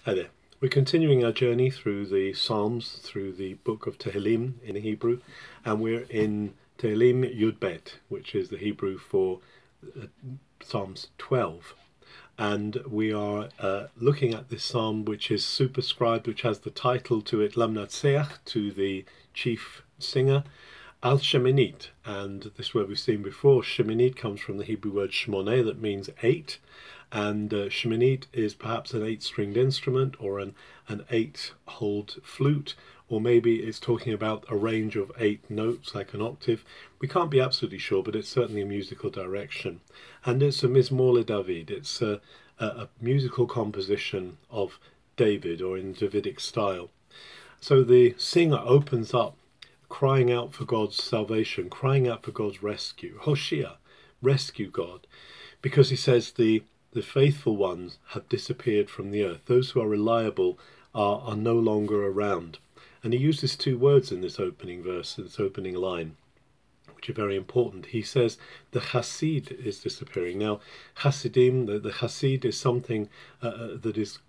Hi there. We're continuing our journey through the Psalms, through the book of Tehillim in Hebrew, and we're in Tehillim Yud Bet, which is the Hebrew for Psalms 12. And we are looking at this psalm, which is superscribed, which has the title to it, Lamnatseach, to the chief singer, Al Sheminit. And this word we've seen before, Sheminit, comes from the Hebrew word Shmoneh, that means 8. And Sheminit is perhaps an 8-stringed instrument, or an 8-holed flute, or maybe it's talking about a range of 8 notes like an octave. We can't be absolutely sure, but it's certainly a musical direction. And it's a Mizmor LeDavid. It's a musical composition of David, or in Davidic style. So the singer opens up crying out for God's salvation, crying out for God's rescue. Hoshea, rescue God, because he says the faithful ones have disappeared from the earth. Those who are reliable are no longer around. And he uses 2 words in this opening verse, in this opening line, which are very important. He says the Hasid is disappearing. Now, Hasidim, the Hasid is something that is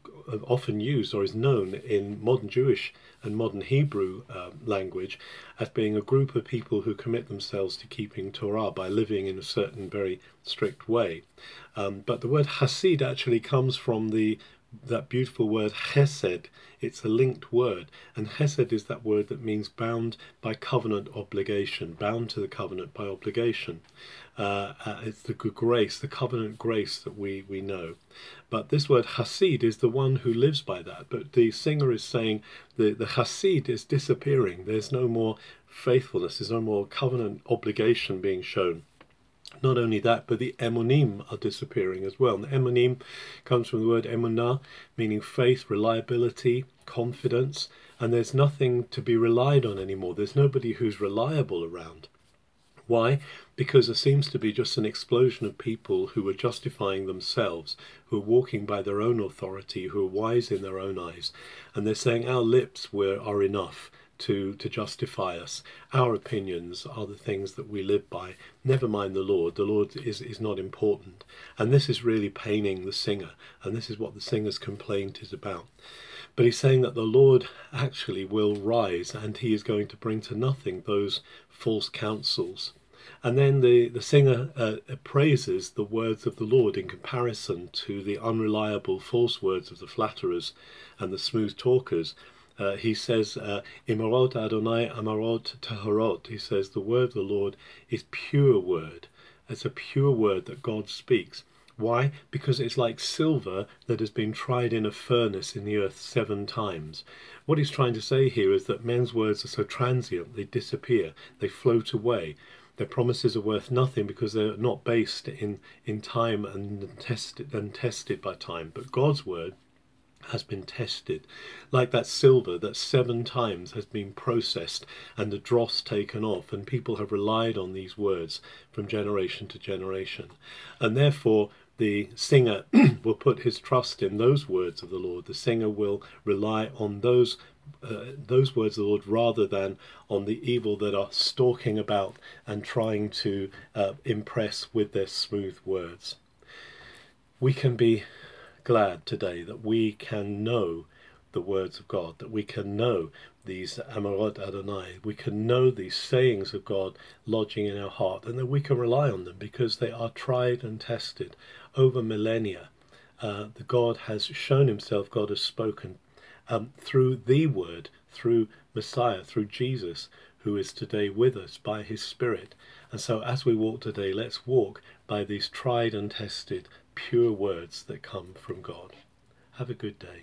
often used or is known in modern Jewish and modern Hebrew language as being a group of people who commit themselves to keeping Torah by living in a certain very strict way. But the word Hasid actually comes from that beautiful word chesed. It's a linked word, and chesed is that word that means bound by covenant obligation, bound to the covenant by obligation. It's the grace, the covenant grace that we know. But this word Hasid is the one who lives by that. But the singer is saying the Hasid is disappearing. There's no more faithfulness, there's no more covenant obligation being shown. Not only that, but the emunim are disappearing as well. And the emunim comes from the word emunah, meaning faith, reliability, confidence, and there's nothing to be relied on anymore. There's nobody who's reliable around. Why? Because there seems to be just an explosion of people who are justifying themselves, who are walking by their own authority, who are wise in their own eyes, and they're saying our lips are enough to justify us. Our opinions are the things that we live by. Never mind the Lord. The Lord is not important. And this is really paining the singer. And this is what the singer's complaint is about. But he's saying that the Lord actually will rise, and he is going to bring to nothing those false counsels. And then the singer praises the words of the Lord in comparison to the unreliable false words of the flatterers and the smooth talkers. He says, Imarot Adonai Amarot Taharot. He says the word of the Lord is pure word. It's a pure word that God speaks. Why? Because it's like silver that has been tried in a furnace in the earth 7 times. What he's trying to say here is that men's words are so transient, they disappear, they float away. Their promises are worth nothing because they're not based in time and tested by time. But God's word has been tested, like that silver that 7 times has been processed and the dross taken off, and people have relied on these words from generation to generation. And therefore the singer will put his trust in those words of the Lord. The singer will rely on those words of the Lord rather than on the evil that are stalking about and trying to impress with their smooth words. We can be glad today that we can know the words of God, that we can know these Amarot Adonai, we can know these sayings of God lodging in our heart, and that we can rely on them because they are tried and tested over millennia. The God has shown himself, God has spoken through the word, through Messiah, through Jesus, who is today with us by his Spirit. And so as we walk today, let's walk by these tried and tested pure words that come from God. Have a good day.